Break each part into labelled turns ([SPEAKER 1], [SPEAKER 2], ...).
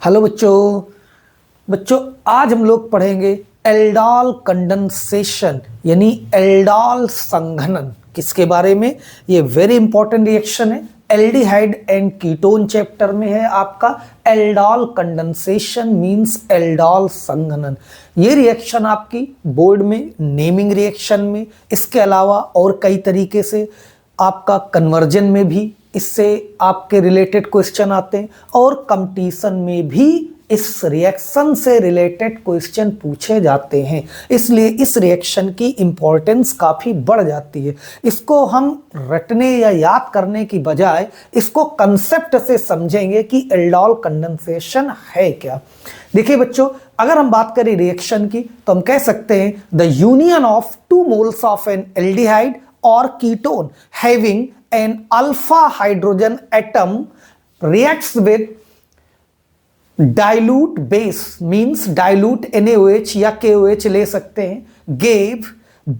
[SPEAKER 1] Hello बच्चों। बच्चों आज हम लोग पढ़ेंगे एल्डोल कंडेंसेशन यानी एल्डोल संघनन। किसके बारे में? ये वेरी इंपॉर्टेंट रिएक्शन है। एल्डिहाइड एंड कीटोन चैप्टर में है आपका एल्डोल कंडेंसेशन मींस एल्डोल संघनन। ये रिएक्शन आपकी बोर्ड में नेमिंग रिएक्शन में, इसके अलावा और कई तरीके से आपका कन्वर्जन में भी इससे आपके रिलेटेड क्वेश्चन आते हैं और कंपटीशन में भी इस रिएक्शन से रिलेटेड क्वेश्चन पूछे जाते हैं। इसलिए इस रिएक्शन की इंपॉर्टेंस काफ़ी बढ़ जाती है। इसको हम रटने या याद करने की बजाय इसको कंसेप्ट से समझेंगे कि एल्डोल कंडेंसेशन है क्या। देखिए बच्चों, अगर हम बात करें रिएक्शन की तो हम कह सकते हैं the union of 2 moles of an aldehyde और ketone having an alpha hydrogen atom reacts with dilute base means dilute NaOH या KOH ले सकते हैं gave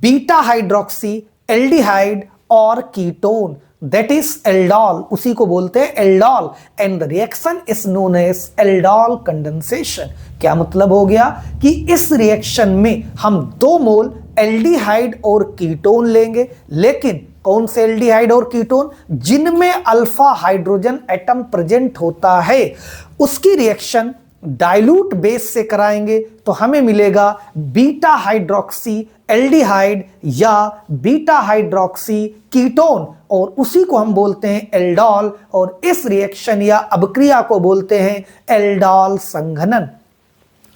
[SPEAKER 1] beta hydroxy aldehyde और ketone that is aldol, उसी को बोलते हैं aldol and the reaction is known as aldol condensation। क्या मतलब हो गया कि इस रिएक्शन में हम 2 मोल एल्डिहाइड और कीटोन लेंगे, लेकिन कौन से एल्डिहाइड और कीटोन? जिनमें अल्फा हाइड्रोजन एटम प्रेजेंट होता है, उसकी रिएक्शन डाइल्यूट बेस से कराएंगे तो हमें मिलेगा बीटा हाइड्रोक्सी एल्डिहाइड या बीटा हाइड्रोक्सी कीटोन और उसी को हम बोलते हैं एल्डोल और इस रिएक्शन या अभिक्रिया को बोलते हैं एल्डोल संघनन।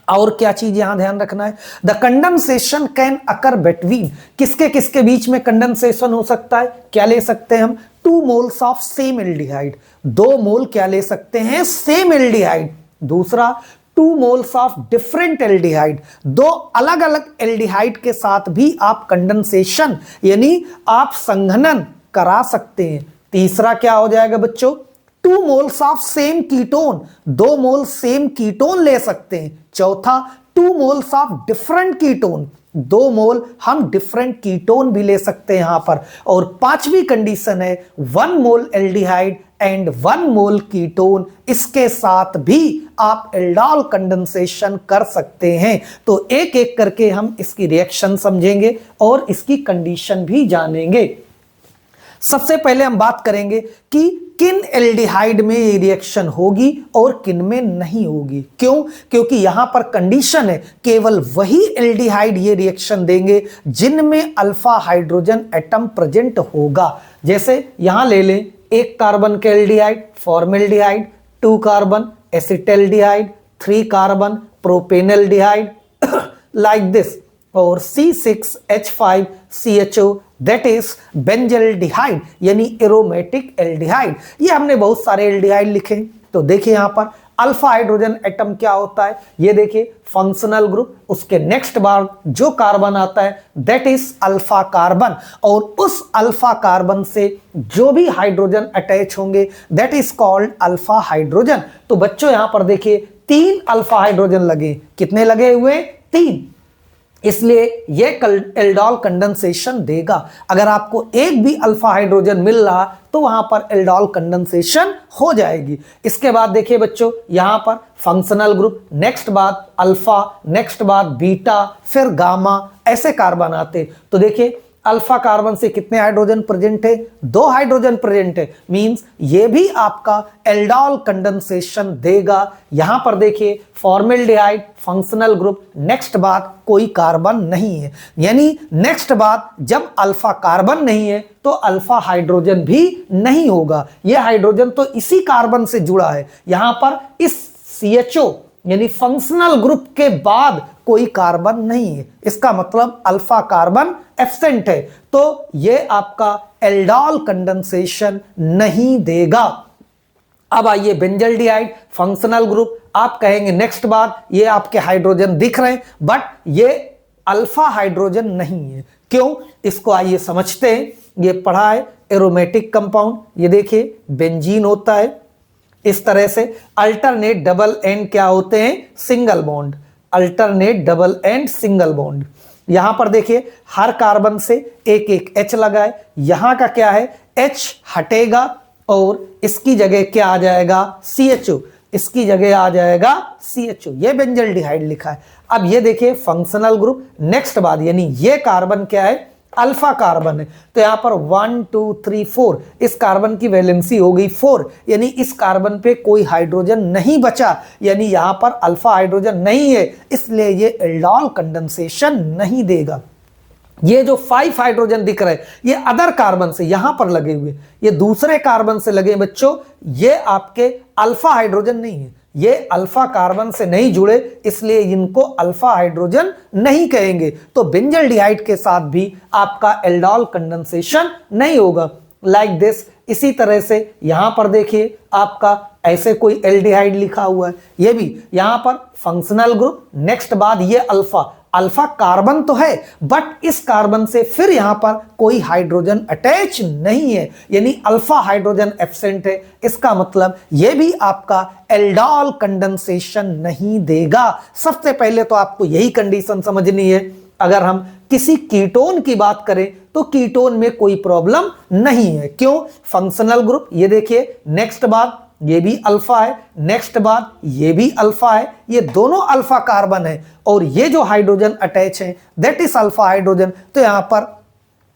[SPEAKER 1] और क्या चीज यहां ध्यान रखना है? The condensation can occur between, किसके किसके बीच में कंडेंसेशन हो सकता है? क्या ले सकते हैं हम? 2 moles ऑफ सेम एल्डिहाइड, 2 मोल क्या ले सकते हैं? Same aldehyde. दूसरा 2 moles ऑफ डिफरेंट एल्डिहाइड, 2 अलग अलग एल्डिहाइड के साथ भी आप कंडेंसेशन यानी आप संघनन करा सकते हैं। तीसरा क्या हो जाएगा बच्चों? 2 moles of same ketone, 2 mole same ketone ले सकते हैं। चौथा 2 moles ऑफ डिफरेंट कीटोन, 2 मोल हम डिफरेंट कीटोन भी ले सकते हैं यहां पर। और पांचवी कंडीशन है 1 मोल एल्डिहाइड एंड 1 मोल कीटोन, इसके साथ भी आप एल्डोल कंडेंसेशन कर सकते हैं। तो एक एक करके हम इसकी रिएक्शन समझेंगे और इसकी कंडीशन भी जानेंगे। सबसे पहले हम बात करेंगे कि किन एल्डिहाइड में ये रिएक्शन होगी और किन में नहीं होगी। क्यों? क्योंकि यहां पर कंडीशन है केवल वही एल्डिहाइड ये रिएक्शन देंगे जिनमें अल्फा हाइड्रोजन एटम प्रेजेंट होगा। जैसे यहां ले लें 1 कार्बन के aldehyde formaldehyde, 2 carbon acetaldehyde, 3 carbon propanaldehyde like this, और C6H5CHO दैट इज बेंजल्डिहाइड यानी एरोमेटिक एल्डिहाइड। ये हमने बहुत सारे एल्डिहाइड लिखे। तो देखिए यहां पर अल्फा हाइड्रोजन एटम क्या होता है, ये देखिए फंक्शनल ग्रुप, उसके नेक्स्ट बार जो कार्बन आता है दैट इज अल्फा कार्बन और उस अल्फा कार्बन से जो भी हाइड्रोजन अटैच होंगे that is called alpha hydrogen. तो बच्चों यहां पर देखिए 3 अल्फा हाइड्रोजन लगे। कितने लगे हुए? 3। इसलिए यह एल्डोल कंडेंसेशन देगा। अगर आपको एक भी अल्फा हाइड्रोजन मिल रहा तो वहां पर एल्डोल कंडेंसेशन हो जाएगी। इसके बाद देखिए बच्चों यहां पर फंक्शनल ग्रुप, नेक्स्ट बाद अल्फा, नेक्स्ट बाद बीटा, फिर गामा, ऐसे कार्बन आते। तो देखिए अल्फा कार्बन से कितने हाइड्रोजन प्रेजेंट है? 2 हाइड्रोजन प्रेजेंट है, मींस ये भी आपका एल्डोल कंडेंसेशन देगा। यहां पर देखिए फॉर्मेल्डिहाइड फंक्शनल ग्रुप, नेक्स्ट बात कोई कार्बन नहीं है, यानी नेक्स्ट बात जब अल्फा कार्बन नहीं है तो अल्फा हाइड्रोजन भी नहीं होगा। यह हाइड्रोजन तो इसी कार्बन से जुड़ा है। यहां पर इस CHO यानी फंक्शनल ग्रुप के बाद कोई कार्बन नहीं है, इसका मतलब अल्फा कार्बन एब्सेंट है, तो ये आपका एल्डोल कंडेंसेशन नहीं देगा। अब आइए बेंजल्डिहाइड फंक्शनल ग्रुप, आप कहेंगे नेक्स्ट बार ये आपके हाइड्रोजन दिख रहे हैं बट ये अल्फा हाइड्रोजन नहीं है। क्यों? इसको आइए समझते हैं। ये पढ़ा है एरोमेटिक कंपाउंड, ये देखिए बेंजीन होता है इस तरह से। अल्टरनेट डबल एंड क्या होते हैं? Single bond, alternate double and single bond. यहां पर देखिए हर कार्बन से एक एक H लगा है, यहां का क्या है? H हटेगा और इसकी जगह क्या आ जाएगा? CHO। इसकी जगह आ जाएगा CHO। ये बेंजल्डिहाइड लिखा है। अब ये देखिए फंक्शनल ग्रुप, नेक्स्ट बात, यानी ये कार्बन क्या है, अल्फा कार्बन है। तो यहां पर 1 2 3 4, इस कार्बन की वैलेंसी हो गई 4, यानी इस कार्बन पे कोई हाइड्रोजन नहीं बचा, यानी यहां पर अल्फा हाइड्रोजन नहीं है, इसलिए ये एल्डोल कंडेंसेशन नहीं देगा। ये जो 5 हाइड्रोजन दिख रहे हैं ये अदर कार्बन से यहां पर लगे हुए, ये दूसरे कार्बन से लगे बच्चों, ये आपके अल्फा हाइड्रोजन नहीं है, ये अल्फा कार्बन से नहीं जुड़े, इसलिए इनको अल्फा हाइड्रोजन नहीं कहेंगे। तो बेंजल्डिहाइड के साथ भी आपका एल्डोल कंडेंसेशन नहीं होगा, लाइक दिस। इसी तरह से यहां पर देखिए आपका ऐसे कोई एल्डिहाइड लिखा हुआ है, ये भी यहां पर फंक्शनल ग्रुप, नेक्स्ट बाद ये अल्फा, अल्फा कार्बन तो है बट इस कार्बन से फिर यहां पर कोई हाइड्रोजन अटैच नहीं है, यानी अल्फा हाइड्रोजन एब्सेंट है। इसका मतलब यह भी आपका एल्डोल कंडेंसेशन नहीं देगा। सबसे पहले तो आपको यही कंडीशन समझनी है। अगर हम किसी कीटोन की बात करें तो कीटोन में कोई प्रॉब्लम नहीं है। क्यों? फंक्शनल ग्रुप, ये देखिए नेक्स्ट बात, ये भी अल्फा है, नेक्स्ट बात ये भी अल्फा है, ये दोनों अल्फा कार्बन है, और ये जो हाइड्रोजन अटैच है दैट इज अल्फा हाइड्रोजन। तो यहां पर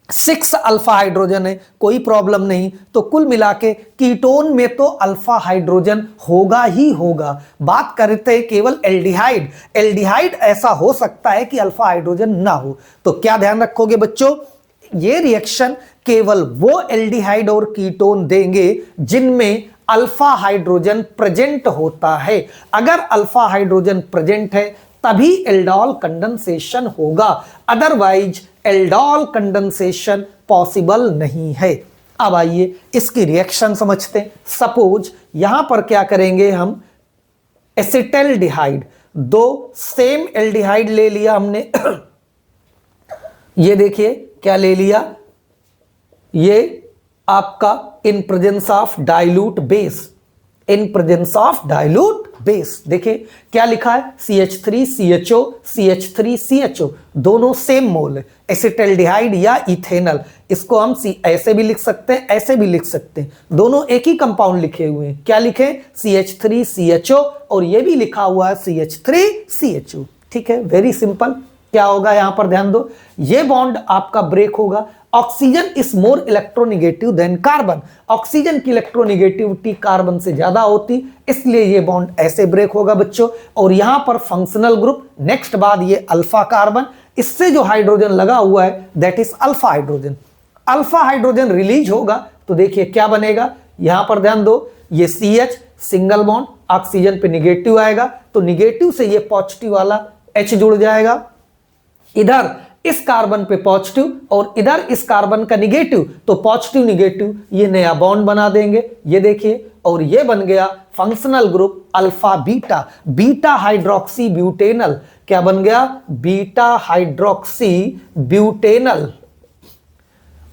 [SPEAKER 1] 6 अल्फा हाइड्रोजन है, कोई प्रॉब्लम नहीं। तो कुल मिला के कीटोन में तो अल्फा हाइड्रोजन होगा ही होगा। बात करते हैं केवल एल्डिहाइड, एल्डिहाइड ऐसा हो सकता है कि अल्फा हाइड्रोजन ना हो। तो क्या ध्यान रखोगे बच्चों, ये रिएक्शन केवल वो एल्डिहाइड और कीटोन देंगे जिनमें अल्फा हाइड्रोजन प्रेजेंट होता है। अगर अल्फा हाइड्रोजन प्रेजेंट है तभी एल्डोल कंडेंसेशन होगा, अदरवाइज एल्डोल कंडेंसेशन पॉसिबल नहीं है। अब आइए इसकी रिएक्शन समझते हैं। सपोज यहां पर क्या करेंगे हम, एसिटल्डिहाइड, दो सेम एल्डिहाइड ले लिया हमने ये देखिए क्या ले लिया, ये आपका in presence of dilute base, in presence of dilute base, देखिए क्या लिखा है, CH3 CHO CH3 CHO, दोनों सेम मोल है, एसिटल्डिहाइड या इथेनल। इसको हम ऐसे भी लिख सकते हैं, ऐसे भी लिख सकते हैं, दोनों एक ही कंपाउंड लिखे हुए हैं। क्या लिखे, CH3 CHO, और ये भी लिखा हुआ है CH3 CHO। ठीक है, वेरी सिंपल। क्या होगा यहां पर ध्यान दो, ये बॉन्ड आपका ब्रेक होगा। Oxygen is more electronegative than carbon, oxygen की इलेक्ट्रोनिगेटिविटी कार्बन से ज्यादा होती, इसलिए ये बॉन्ड ऐसे ब्रेक होगा बच्चों। और यहां पर फंक्शनल ग्रुप, नेक्स्ट बाद ये अल्फा कार्बन, इससे जो हाइड्रोजन लगा हुआ है that is alpha hydrogen. Alpha hydrogen release होगा तो देखिए क्या बनेगा, यहां पर ध्यान दो, ये CH सिंगल बॉन्ड, ऑक्सीजन पे निगेटिव आएगा तो निगेटिव से ये पॉजिटिव वाला H जुड़ जाएगा, इधर इस कार्बन पे पॉजिटिव और इधर इस कार्बन का निगेटिव, तो पॉजिटिव निगेटिव ये नया बॉन्ड बना देंगे, ये देखिए, और ये बन गया functional group alpha beta, beta hydroxy butanal. क्या बन गया, बीटा हाइड्रोक्सी ब्यूटेनल,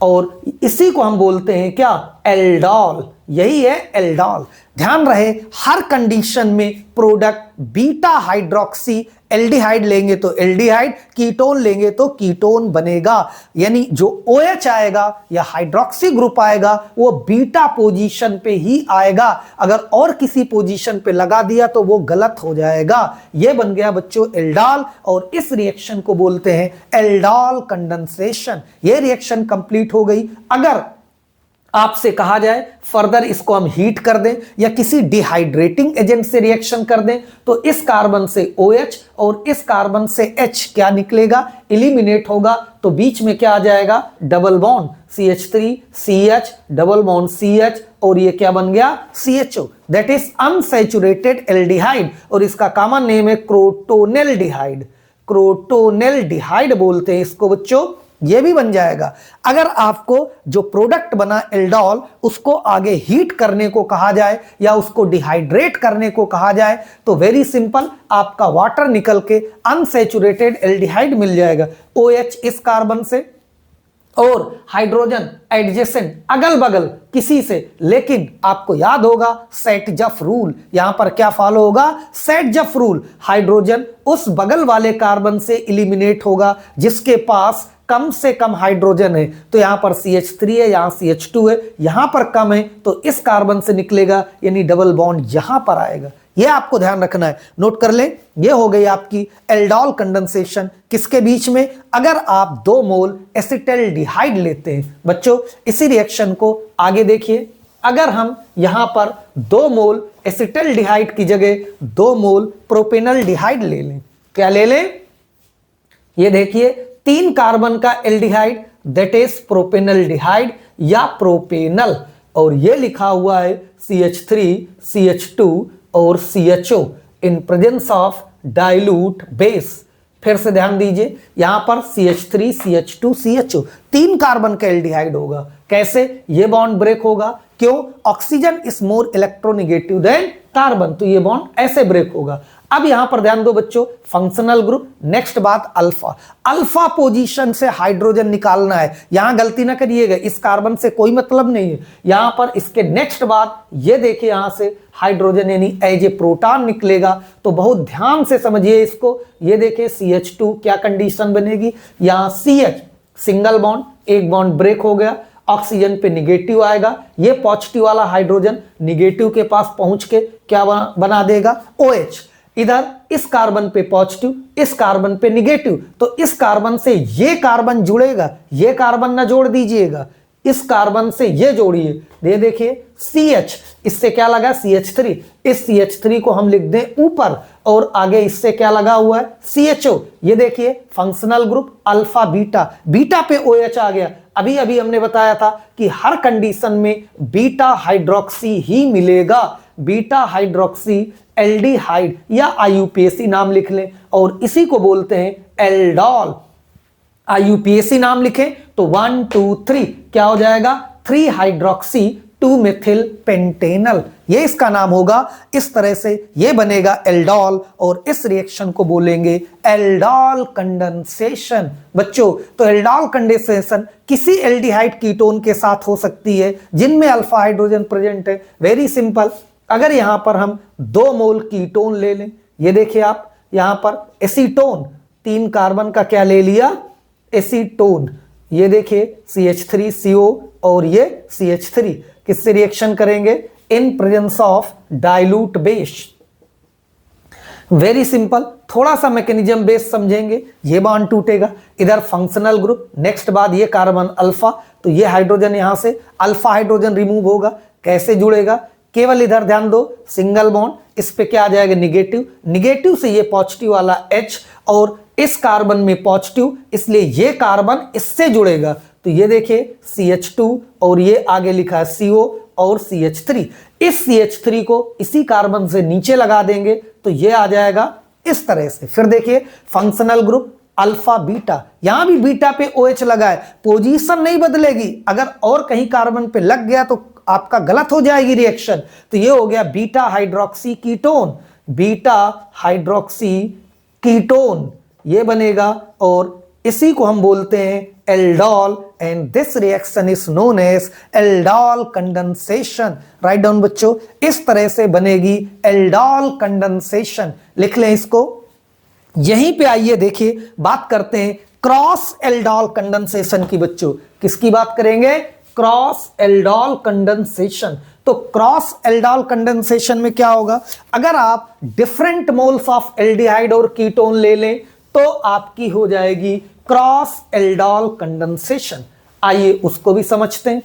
[SPEAKER 1] और इसी को हम बोलते हैं क्या, एल्डोल। यही है एल्डोल। ध्यान रहे हर कंडीशन में प्रोडक्ट बीटा हाइड्रोक्सी एल्डिहाइड लेंगे तो एल्डिहाइड, कीटोन लेंगे तो कीटोन बनेगा, यानी जो OH आएगा या हाइड्रोक्सी ग्रुप आएगा वो बीटा पोजीशन पे ही आएगा, अगर और किसी पोजीशन पे लगा दिया तो वो गलत हो जाएगा। ये बन गया बच्चों एल्डोल, और इस रिएक्शन को बोलते हैं एल्डोल कंडेंसेशन। ये रिएक्शन कंप्लीट हो गई। अगर आपसे कहा जाए फर्दर इसको हम हीट कर दें या किसी डिहाइड्रेटिंग एजेंट से रिएक्शन कर दें तो इस कार्बन से OH और इस कार्बन से H क्या निकलेगा, एलिमिनेट होगा, तो बीच में क्या आ जाएगा, double bond CH3 CH double bond CH, और ये क्या बन गया, CHO, that is unsaturated aldehyde, और इसका कॉमन नेम है क्रोटोनेल्डिहाइड, क्रोटोनेल्डिहाइड बोलते हैं इसको बच्चों। ये भी बन जाएगा। अगर आपको जो प्रोडक्ट बना एल्डोल उसको आगे हीट करने को कहा जाए या उसको डिहाइड्रेट करने को कहा जाए तो वेरी सिंपल, आपका वाटर निकल के अनसैचुरेटेड एल्डिहाइड मिल जाएगा, OH इस कार्बन से और हाइड्रोजन एडजेसेंट अगल बगल किसी से, लेकिन आपको याद होगा सेट-जफ रूल, यहां पर क्या फॉलो होगा, सेट-जफ रूल, हाइड्रोजन उस बगल वाले कार्बन से एलिमिनेट होगा जिसके पास कम से कम हाइड्रोजन है। तो यहां पर CH3 है, यहां CH2 है, यहां पर कम है तो इस कार्बन से निकलेगा, यानी डबल बॉन्ड यहां पर आएगा। ये आपको ध्यान रखना है, नोट कर लें। ये हो गई आपकी एल्डोल कंडेंसेशन किसके बीच में, अगर आप 2 मोल एसिटल्डिहाइड लेते हैं। बच्चों इसी रिएक्शन को आगे देखिए, अगर हम यहां पर 2 मोल एसिटल्डिहाइड की जगह 2 मोल प्रोपेनल्डिहाइड ले लें, क्या ले लें, ये देखिए 3 कार्बन का एल्डिहाइड दैट इज प्रोपेनल्डिहाइड या प्रोपेनल, और ये लिखा हुआ है CH3 CH2 और CHO in presence of dilute base. फिर से ध्यान दीजिए, यहां पर CH3 CH2 CHO 3 कार्बन का एल्डिहाइड होगा। कैसे, ये बॉन्ड ब्रेक होगा, क्यों, oxygen is more electronegative than carbon, तो ये बॉन्ड ऐसे ब्रेक होगा। अब यहां पर ध्यान दो बच्चों, फंक्शनल ग्रुप, नेक्स्ट बात अल्फा, अल्फा पोजीशन से हाइड्रोजन निकालना है। यहां गलती ना करिएगा, इस कार्बन से कोई मतलब नहीं है, यहां पर इसके नेक्स्ट बात ये देखिए, यहां से हाइड्रोजन यानी एज ए प्रोटॉन निकलेगा, तो बहुत ध्यान से समझिए इसको। ये देखिए CH2 क्या कंडीशन बनेगी, यहां CH सिंगल बॉन्ड, एक बॉन्ड ब्रेक हो गया, ऑक्सीजन पे निगेटिव आएगा, ये पॉजिटिव वाला हाइड्रोजन निगेटिव के पास पहुंच के क्या बना देगा, OH। इधर इस कार्बन पे पॉजिटिव, इस कार्बन पे निगेटिव, तो इस कार्बन से ये कार्बन जुड़ेगा, ये कार्बन ना जोड़ दीजिएगा, इस कार्बन से ये जोड़िए, ये देखिए CH, इससे क्या लगा CH3, इस CH3 को हम लिख दें ऊपर, और आगे इससे क्या लगा हुआ है CHO। ये देखिए functional group alpha beta, beta पे OH आ गया। अभी अभी हमने बताया था कि हर कंडीशन में बीटा हाइड्रोक्सी ही मिलेगा, बीटा हाइड्रोक्सी एल्डिहाइड या IUPAC नाम लिख लें, और इसी को बोलते हैं एल्डोल। IUPAC नाम लिखें तो 1 2 3 क्या हो जाएगा, 3 हाइड्रोक्सी 2 मेथिल पेंटेनल, ये इसका नाम होगा। इस तरह से ये बनेगा एल्डोल, और इस रिएक्शन को बोलेंगे एल्डोल कंडेंसेशन। बच्चों तो एल्डोल कंडेंसेशन किसी एल्डिहाइड कीटोन के साथ हो सकती है जिनमें अल्फा हाइड्रोजन प्रेजेंट है। वेरी सिंपल, अगर यहां पर हम 2 मोल कीटोन ले लें, ये देखिए आप यहां पर एसीटोन, 3 कार्बन का क्या ले लिया, एसीटोन, ये देखिए CH3CO और ये CH3 किससे रिएक्शन करेंगे, in presence of dilute base. Very simple, थोड़ा सा मैकेनिज्म बेस समझेंगे, ये बॉन्ड टूटेगा, इधर फंक्शनल ग्रुप, नेक्स्ट बात ये कार्बन अल्फा, तो ये हाइड्रोजन यहां से अल्फा हाइड्रोजन रिमूव होगा, कैसे जुड़ेगा, केवल इधर ध्यान दो, सिंगल बॉन्ड, इस पे क्या आ जाएगा निगेटिव, निगेटिव से ये पॉजिटिव वाला H, और इस कार्बन में पॉजिटिव, इसलिए ये कार्बन इससे जुड़ेगा, तो ये देखिए CH2 और ये आगे लिखा है CO और CH3, इस CH3 को इसी कार्बन से नीचे लगा देंगे तो ये आ जाएगा इस तरह से। फिर देखिए फंक्शनल ग्रुप अल्फा बीटा, यहां भी बीटा पे OH लगा है, पोजीशन नहीं बदलेगी, अगर और कहीं कार्बन पे लग गया तो आपका गलत हो जाएगी रिएक्शन, तो ये हो गया beta hydroxy ketone, beta hydroxy ketone ये बनेगा, और इसी को हम बोलते हैं aldol, and this reaction is known as aldol condensation. Write down बच्चों, इस तरह से बनेगी एल्डोल कंडेंसेशन, लिख लें इसको। यहीं पे आइए देखिए बात करते हैं क्रॉस एल्डोल कंडेंसेशन की। बच्चों किसकी बात करेंगे, क्रॉस एल्डोल कंडेंसेशन। तो क्रॉस एल्डोल कंडेंसेशन में क्या होगा, अगर आप डिफरेंट मोल्स ऑफ एल्डिहाइड और कीटोन ले लें तो आपकी हो जाएगी क्रॉस एल्डोल कंडेंसेशन। आइए उसको भी समझते हैं।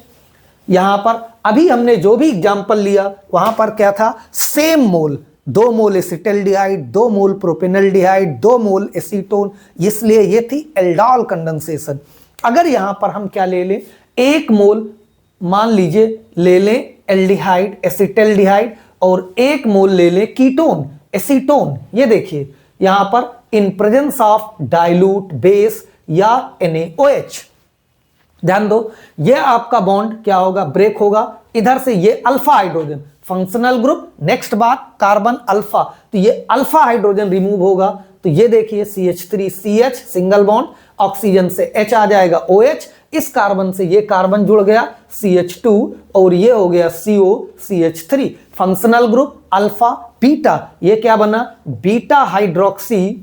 [SPEAKER 1] यहां पर अभी हमने जो भी एग्जांपल लिया वहां पर क्या था, सेम मोल, 2 मोल एसिटल्डिहाइड, 2 मोल प्रोपेनल्डिहाइड, 2 मोल एसीटोन, इसलिए ये थी एल्डोल कंडेंसेशन। अगर यहां पर हम क्या ले लें, 1 मोल मान लीजिए ले लें एल्डिहाइड एसिटल्डिहाइड, और 1 मोल ले लें कीटोन एसीटोन, ये देखिए यहां पर in presence of dilute base या NaOH। ध्यान दो, ये आपका बॉन्ड क्या होगा, ब्रेक होगा, इधर से ये alpha hydrogen, functional group, next बात कार्बन अल्फा, तो ये अल्फा हाइड्रोजन रिमूव होगा, तो ये देखिए CH3CH सिंगल बॉन्ड, ऑक्सीजन से H आ जाएगा OH, इस कार्बन से ये कार्बन जुड़ गया CH2 और ये हो गया CO CH3, functional group alpha beta, ये क्या बना बीटा हाइड्रोक्सी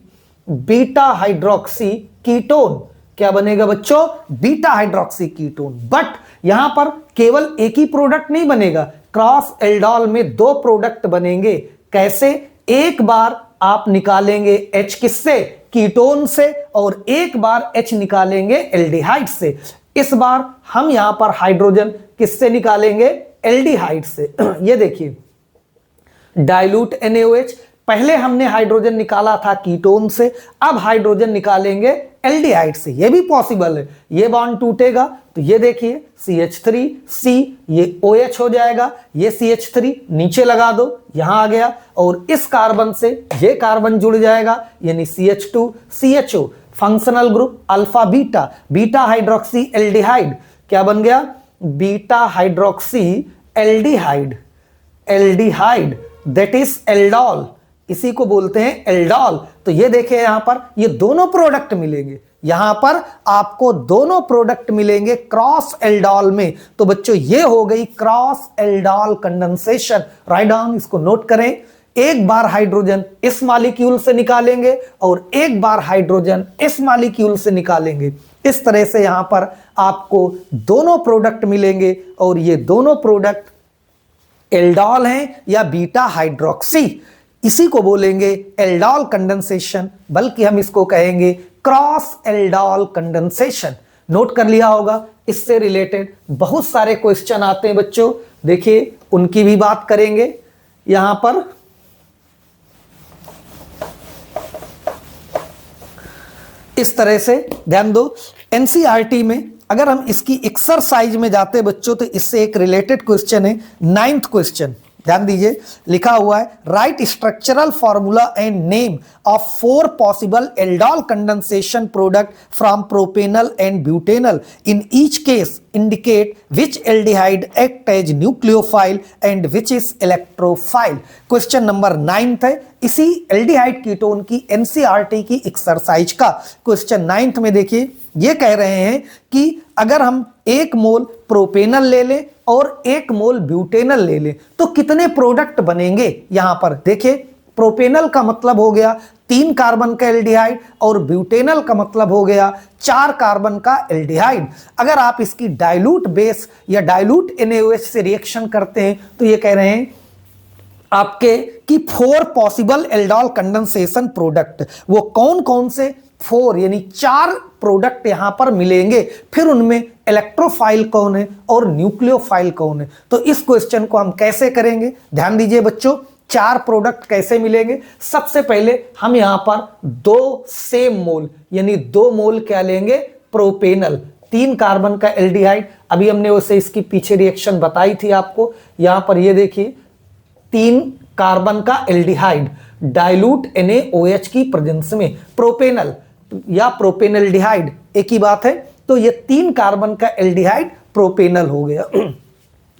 [SPEAKER 1] कीटोन, क्या बनेगा बच्चों, बीटा हाइड्रोक्सी कीटोन। बट यहां पर केवल एक ही प्रोडक्ट नहीं बनेगा, क्रॉस एल्डोल में 2 प्रोडक्ट बनेंगे। कैसे? एक बार आप निकालेंगे H किससे? कीटोन से, और एक बार H निकालेंगे एल्डिहाइड से। इस बार हम यहां पर हाइड्रोजन किससे निकालेंगे? एल्डिहाइड से। ये देखिए डाइल्यूट NaOH, पहले हमने हाइड्रोजन निकाला था कीटोन से, अब हाइड्रोजन निकालेंगे एल्डिहाइड से। ये भी पॉसिबल है। ये बॉन्ड टूटेगा तो ये देखिए CH3C, ये OH हो जाएगा, ये CH3 नीचे लगा दो, यहां आ गया, और इस कार्बन से ये कार्बन जुड़ जाएगा, यानी CH2 CHO। Functional group alpha beta, beta hydroxy aldehyde, क्या बन गया? Beta hydroxy aldehyde, aldehyde that is aldol, इसी को बोलते हैं एल्डोल। तो ये देखिए यहां पर ये दोनों प्रोडक्ट मिलेंगे, यहां पर आपको दोनों प्रोडक्ट मिलेंगे क्रॉस एल्डोल में। तो बच्चों ये हो गई cross aldol condensation. Write down, इसको नोट करें। एक बार हाइड्रोजन इस मॉलिक्यूल से निकालेंगे और एक बार हाइड्रोजन इस मॉलिक्यूल से निकालेंगे। इस तरह से यहां पर आपको दोनों प्रोडक्ट मिलेंगे, और ये दोनों प्रोडक्ट एल्डोल हैं या बीटा हाइड्रोक्सी, इसी को बोलेंगे एल्डोल कंडेंसेशन, बल्कि हम इसको कहेंगे क्रॉस एल्डोल कंडेंसेशन। नोट कर लिया होगा। इससे रिलेटेड बहुत सारे क्वेश्चन आते हैं बच्चों, देखिए उनकी भी बात करेंगे यहां पर। इस तरह से ध्यान दो, एनसीईआरटी में अगर हम इसकी एक्सरसाइज में जाते बच्चों तो इससे एक रिलेटेड क्वेश्चन है, 9th क्वेश्चन। ध्यान दीजिए, लिखा हुआ है write structural formula and name of 4 possible aldol condensation product from propanal and butanal, in each case indicate which aldehyde act as nucleophile and which is electrophile. Question number 9th है, इसी aldehyde ketone की NCERT की exercise का question 9th में। देखिए ये कह रहे हैं कि अगर हम 1 मोल प्रोपेनल ले लें और 1 मोल ब्यूटेनल ले लें तो कितने प्रोडक्ट बनेंगे। यहां पर देखिए प्रोपेनल का मतलब हो गया 3 कार्बन का एल्डिहाइड, और ब्यूटेनल का मतलब हो गया 4 कार्बन का एल्डिहाइड। अगर आप इसकी डाइल्यूट बेस या डाइल्यूट NaOH से रिएक्शन करते हैं तो ये कह रहे हैं आपके कि 4 पॉसिबल एल्डोल कंडेंसेशन प्रोडक्ट, वो कौन कौन से? 4 यानी 4 प्रोडक्ट यहां पर मिलेंगे। फिर उनमें इलेक्ट्रोफाइल कौन है और न्यूक्लियोफाइल कौन है। तो इस क्वेश्चन को हम कैसे करेंगे? ध्यान दीजिए बच्चों, 4 प्रोडक्ट कैसे मिलेंगे। सबसे पहले हम यहां पर 2 सेम मोल यानी 2 मोल क्या लेंगे? प्रोपेनल, 3 कार्बन का एल्डिहाइड। अभी हमने उसे इसकी पीछे रिएक्शन बताई थी आपको। यहां पर ये देखिए 3 कार्बन का एल्डिहाइड डाइल्यूट NaOH की प्रेजेंस में, प्रोपेनल या प्रोपेनल्डिहाइड एक ही बात है। तो ये 3 कार्बन का एल्डिहाइड प्रोपेनल हो गया।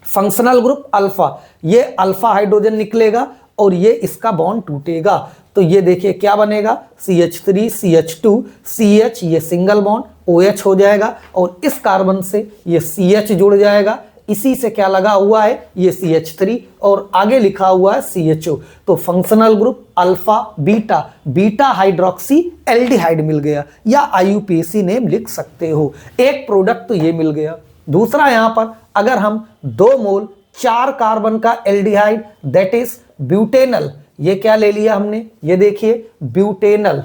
[SPEAKER 1] फंक्शनल ग्रुप अल्फा, ये अल्फा हाइड्रोजन निकलेगा और ये इसका बॉन्ड टूटेगा। तो ये देखिए क्या बनेगा? CH3 CH2 CH, ये सिंगल बॉन्ड OH हो जाएगा, और इस कार्बन से ये CH जुड़ जाएगा। इसी से क्या लगा हुआ है? ये CH3, और आगे लिखा हुआ है CHO। तो functional group alpha beta, beta hydroxy aldehyde मिल गया, या IUPAC नेम लिख सकते हो। एक प्रोडक्ट तो ये मिल गया। दूसरा यहां पर अगर हम 2 मोल 4 कार्बन का एल्डिहाइड दैट इज ब्यूटेनल, ये क्या ले लिया हमने? ये देखिए ब्यूटेनल,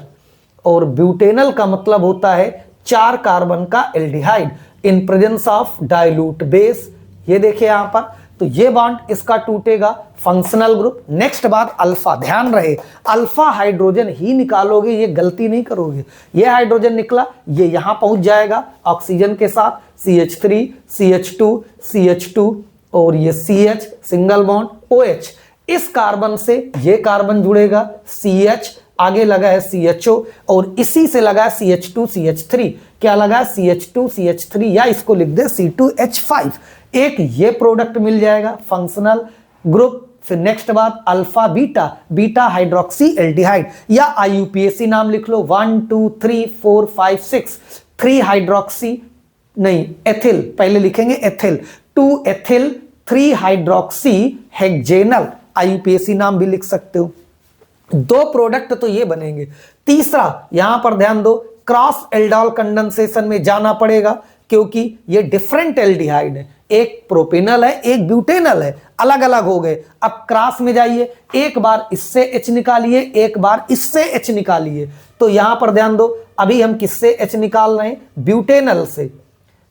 [SPEAKER 1] और ब्यूटेनल का मतलब होता है 4 कार्बन का aldehyde in presence of dilute base. ये देखिए यहां पर, तो ये बॉन्ड इसका टूटेगा, फंक्शनल ग्रुप। नेक्स्ट बात अल्फा, ध्यान रहे अल्फा हाइड्रोजन ही निकालोगे, ये गलती नहीं करोगे। ये हाइड्रोजन निकला, ये यहां पहुंच जाएगा ऑक्सीजन के साथ, CH3 CH2 CH2, और ये CH सिंगल बॉन्ड OH। इस कार्बन से ये कार्बन जुड़ेगा, CH आगे लगा है CHO, और इसी से लगा है CH2 CH3, क्या लगा है? CH2 CH3, या इसको लिख दे C2H5। एक ये प्रोडक्ट मिल जाएगा फंक्शनल ग्रुप। फिर नेक्स्ट बात alpha beta, beta hydroxy aldehyde, या IUPAC नाम लिख लो, 1 2 3 4 5 6, 3 हाइड्रोक्सी नहीं एथिल, पहले लिखेंगे एथिल, 2 एथिल 3 हाइड्रोक्सी हेक्जेनल, IUPAC नाम भी लिख सकते हो। 2 प्रोडक्ट तो ये बनेंगे। तीसरा यहां पर ध्यान दो, क्रॉस एल्डोल कंडेंसेशन में जाना पड़ेगा। क्योंकि ये डिफरेंट एल्डिहाइड है, एक प्रोपेनल है एक ब्यूटेनल है, अलग अलग हो गए। अब क्रॉस में जाइए, एक बार इससे H निकालिए एक बार इससे H निकालिए। तो यहां पर ध्यान दो, अभी हम किससे H निकाल रहे हैं? ब्यूटेनल से।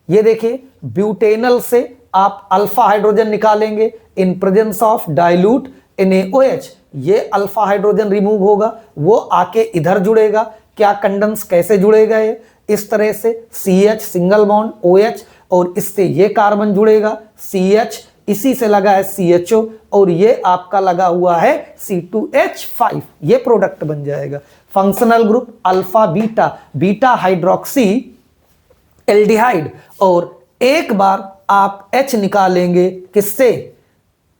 [SPEAKER 1] ये देखिए ब्यूटेनल से आप अल्फा हाइड्रोजन निकालेंगे in presence of dilute NaOH। ये अल्फा हाइड्रोजन रिमूव होगा, वो आके इधर जुड़ेगा। क्या कंडेंस कैसे जुड़ेगा? ये इस तरह से CH सिंगल बॉन्ड OH और इससे ये कार्बन जुड़ेगा CH, इसी से लगा है CHO और ये आपका लगा हुआ है C2H5। ये प्रोडक्ट बन जाएगा। Functional group alpha beta, beta hydroxy aldehyde. और एक बार आप H निकालेंगे किससे?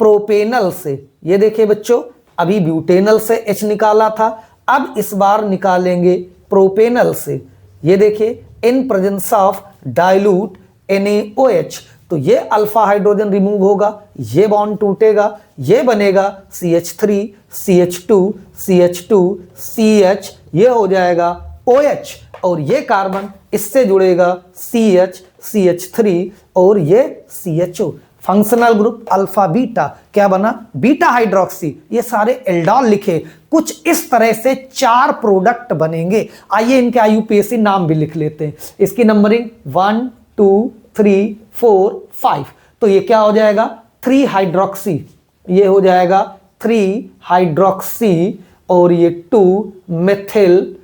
[SPEAKER 1] प्रोपेनल से। ये देखिए बच्चों, अभी ब्यूटेनल से H निकाला था, अब इस बार निकालेंगे प्रोपेनल से। ये देखिए in presence of dilute NaOH। तो ये अल्फा हाइड्रोजन रिमूव होगा, ये बॉन्ड टूटेगा, ये बनेगा CH3 CH2 CH2 CH, ये हो जाएगा OH और ये कार्बन इससे जुड़ेगा CH CH3 और ये CHO। Functional group alpha beta क्या बना? Beta hydroxy. ये सारे एल्डॉल लिखे, कुछ इस तरह से 4 प्रोडक्ट बनेंगे। आइए इनके IUPAC नाम भी लिख लेते हैं। इसकी नंबरिंग 1 2 3 4 5। तो ये क्या हो जाएगा? 3 हाइड्रोक्सी, ये हो जाएगा 3 हाइड्रोक्सी और ये 2 मेथिल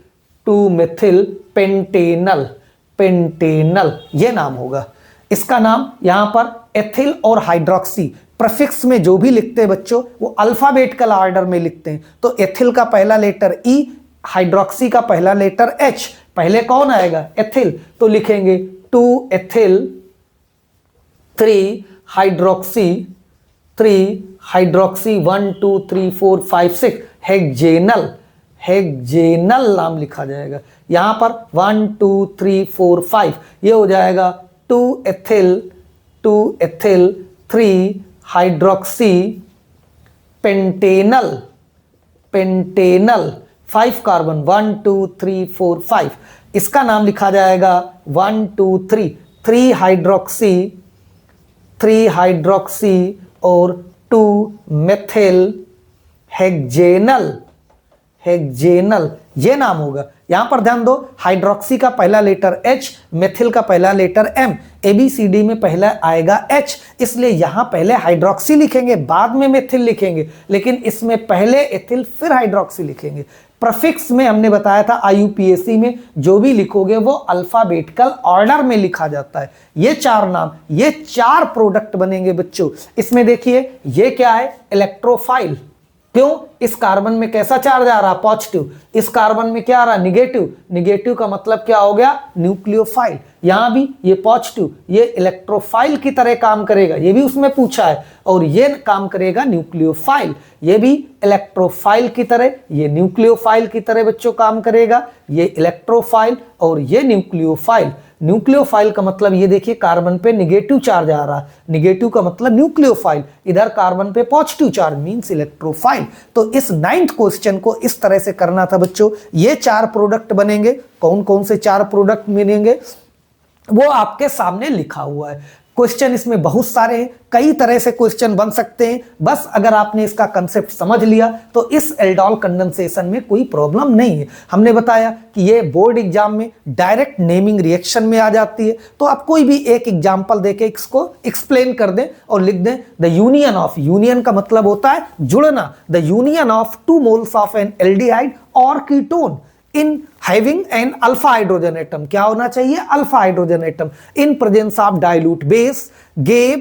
[SPEAKER 1] पेंटेनल, पेंटेनल ये नाम होगा। इसका नाम यहां पर एथिल और हाइड्रोक्सी प्रीफिक्स में जो भी लिखते हैं बच्चों वो अल्फाबेटिकल ऑर्डर में लिखते हैं। तो एथिल का पहला लेटर E, हाइड्रोक्सी का पहला लेटर H। पहले कौन आएगा? एथिल। तो लिखेंगे 2 एथिल 3 हाइड्रोक्सी 1 2 3 4 5 6 हेक्जेनल, हेक्जेनल नाम लिखा जाएगा। यहां पर 1 2 3 4 5 ये हो जाएगा 2 ethyl 3 hydroxy Pantanal, Pantanal 5 carbon 1 2 3 4 5। इसका नाम लिखा जाएगा 1 2 3 हाइड्रोक्सी और 2 मेथिल हेक्जेनल, हेक्जेनल ये नाम होगा। यहां पर ध्यान दो, हाइड्रोक्सी का पहला लेटर H, मेथिल का पहला लेटर M, ABCD में पहला आएगा H, इसलिए यहां पहले हाइड्रोक्सी लिखेंगे बाद में मेथिल लिखेंगे, लेकिन इसमें पहले एथिल फिर हाइड्रोक्सी लिखेंगे। प्रीफिक्स में हमने बताया था IUPAC में जो भी लिखोगे वो अल्फाबेटिकल ऑर्डर में लिखा जाता है। ये 4 नाम, ये 4 प्रोडक्ट बनेंगे बच्चों। इसमें देखिए ये क्या है? इलेक्ट्रोफाइल। क्यों? इस कार्बन में कैसा चार्ज आ रहा? पॉजिटिव। इस कार्बन में क्या आ रहा? निगेटिव। निगेटिव का मतलब क्या हो गया? न्यूक्लियोफाइल। यहां भी ये पॉजिटिव, ये इलेक्ट्रोफाइल की तरह काम करेगा, ये भी उसमें पूछा है। और ये काम करेगा न्यूक्लियोफाइल, ये भी इलेक्ट्रोफाइल की तरह, ये न्यूक्लियोफाइल की तरह बच्चों काम करेगा। ये इलेक्ट्रोफाइल और ये न्यूक्लियोफाइल। न्यूक्लियोफाइल का मतलब ये देखिए कार्बन पे निगेटिव चार्ज आ रहा है, निगेटिव का मतलब न्यूक्लियोफाइल, इधर कार्बन पे पॉजिटिव चार्ज मींस इलेक्ट्रोफाइल। तो इस 9th क्वेश्चन को इस तरह से करना था बच्चों। ये 4 प्रोडक्ट बनेंगे। कौन कौन से 4 प्रोडक्ट बनेंगे वो आपके सामने लिखा हुआ है। क्वेश्चन इसमें बहुत सारे हैं, कई तरह से क्वेश्चन बन सकते हैं। बस अगर आपने इसका कंसेप्ट समझ लिया तो इस एल्डोल कंडेंसेशन में कोई प्रॉब्लम नहीं है। हमने बताया कि ये बोर्ड एग्जाम में डायरेक्ट नेमिंग रिएक्शन में आ जाती है। तो आप कोई भी एक एग्जाम्पल देके इसको एक्सप्लेन कर दें और लिख दें द यूनियन ऑफ, यूनियन का मतलब होता है जुड़ना, the union of 2 moles of an aldehyde और ketone in having an alpha hydrogen atom, क्या होना चाहिए? Alpha hydrogen atom in presence of dilute base gave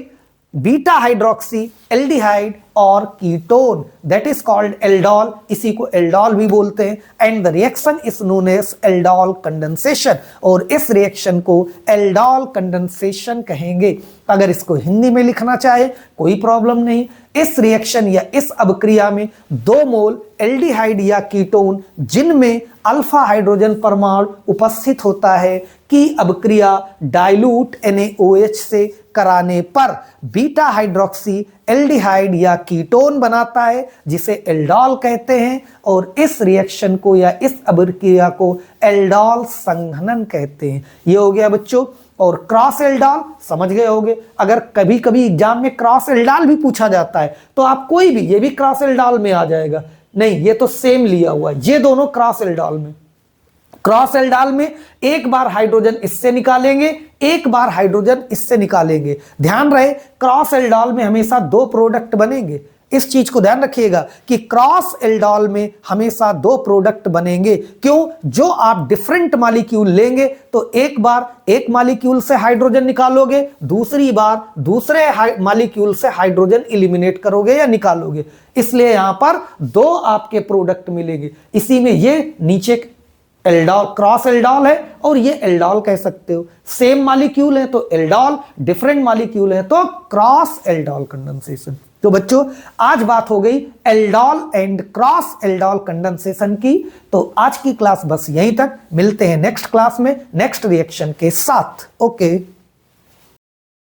[SPEAKER 1] beta hydroxy aldehyde और ketone, that is called aldol. इसी को aldol भी बोलते हैं। And the reaction is known as aldol condensation, और इस रिएक्शन को एल्डोल कंडेंसेशन कहेंगे। अगर इसको हिंदी में लिखना चाहे कोई प्रॉब्लम नहीं। इस रिएक्शन या इस अभिक्रिया में 2 मोल एल्डिहाइड या कीटोन जिनमें अल्फा हाइड्रोजन परमाणु उपस्थित होता है की अभिक्रिया डाइल्यूट NaOH से कराने पर बीटा हाइड्रोक्सी एल्डिहाइड या कीटोन बनाता है जिसे एल्डोल कहते हैं। और इस रिएक्शन को या इस अभिक्रिया को एल्डोल संघनन कहते हैं। ये हो गया बच्चों और क्रॉस एल्डॉल समझ गए होंगे। अगर कभी कभी एग्जाम में क्रॉस एल्डॉल भी पूछा जाता है तो आप कोई भी, ये भी क्रॉस एल्डॉल में आ जाएगा, नहीं ये तो सेम लिया हुआ है, ये दोनों क्रॉस एल्डॉल में। क्रॉस एल्डॉल में एक बार हाइड्रोजन इससे निकालेंगे, एक बार हाइड्रोजन इससे निकालेंगे। ध्यान रहे क्रॉस एल्डॉल में हमेशा दो प्रोडक्ट बनेंगे, इस चीज को ध्यान रखिएगा कि क्रॉस एल्डॉल में हमेशा दो प्रोडक्ट बनेंगे। क्यों? जो आप डिफरेंट मॉलिक्यूल लेंगे तो एक बार एक मॉलिक्यूल से हाइड्रोजन निकालोगे, दूसरी बार दूसरे मॉलिक्यूल से हाइड्रोजन एलिमिनेट करोगे या निकालोगे, इसलिए यहां पर दो आपके प्रोडक्ट मिलेंगे। इसी में ये नीचे एल्डॉल क्रॉस एल्डॉल है और ये एल्डॉल कह सकते हो। सेम मॉलिक्यूल है तो एल्डॉल, डिफरेंट मॉलिक्यूल है तो क्रॉस एल्डॉल कंडेंसेशन। तो बच्चों आज बात हो गई aldol and cross aldol condensation की। तो आज की क्लास बस यहीं तक, मिलते हैं नेक्स्ट क्लास में नेक्स्ट रिएक्शन के साथ। ओके।